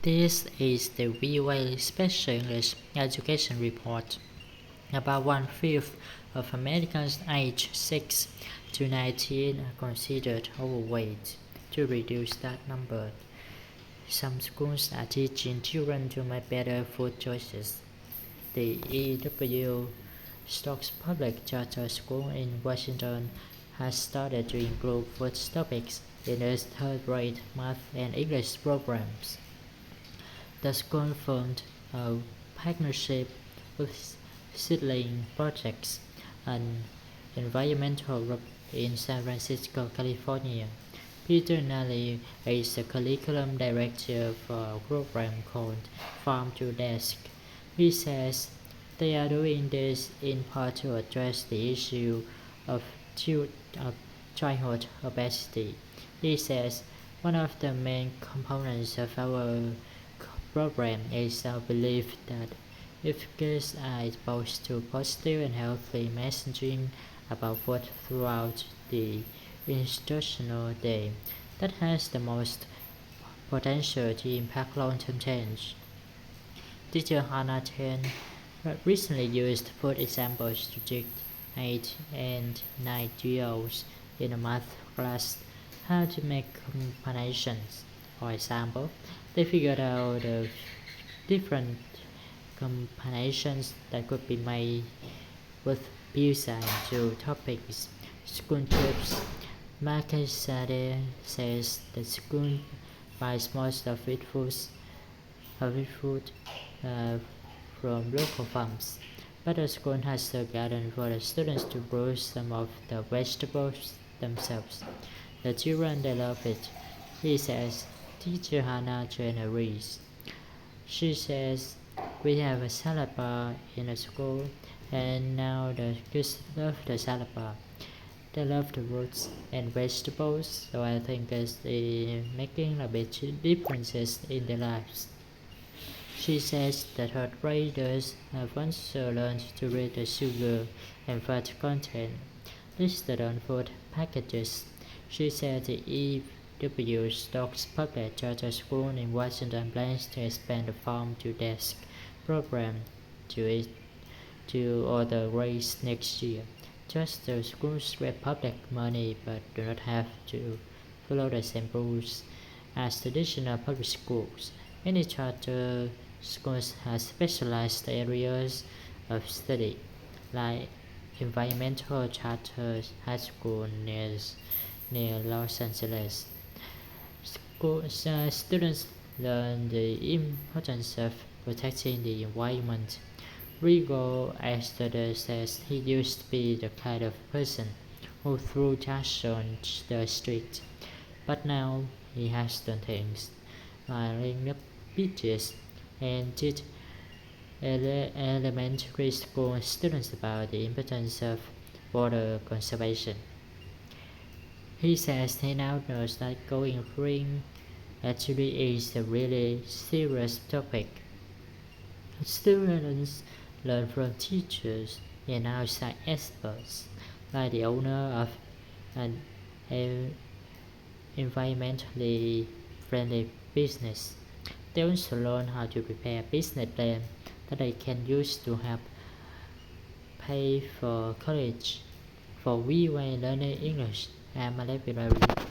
This is the VOA Special English Education Report. About one-fifth of Americans aged 6 to 19 are considered overweight. To reduce that number, some schools are teaching children to make better food choices. The E.W. Stokes Public Charter School in Washington has started to include food topics in its third-grade math and English programs. The school formed a partnership with Seedling Projects, an environmental group in San Francisco, California. Peter Nally is the curriculum director for a program called Farm to Desk. He says they are doing this in part to address the issue of childhood obesity. He says one of the main components of our program is our belief that if kids are exposed to positive and healthy messaging about food throughout the instructional day, that has the most potential to impact long-term change. Teacher Hannah Chen recently used food examples to teach 8 and 9-year-olds in a math class how to make combinations. For example, they figured out the different combinations that could be made with pizza and two toppings. School trips. Marcus Sade says the school buys most of its food from local farms, but the school has a garden for the students to grow some of the vegetables themselves. The children they love it. He says. Teacher Hannah Chen agrees. She says, we have a salad bar in the school, and now the kids love the salad bar. They love the fruits and vegetables, so I think it's making a big differences in their lives. She says that her graders have also learned to read the sugar and fat content listed on food packages. She said the E.W. Stokes Public Charter School in Washington plans to expand the Farm to Desk program to other grades next year. Just the schools get public money but do not have to follow the same rules as traditional public schools. Many charter schools have specialized areas of study, like Environmental Charter High School near Los Angeles. Students learn the importance of protecting the environment. Rigo Esther says he used to be the kind of person who threw trash on the street, but now he has done things like clean up beaches and teach elementary school students about the importance of water conservation. He says he now knows that going green actually is a really serious topic. Students learn from teachers and outside experts, like the owner of an environmentally friendly business. They also learn how to prepare a business plan that they can use to help pay for college. For VOA Learning English, I'm Malek Bilari.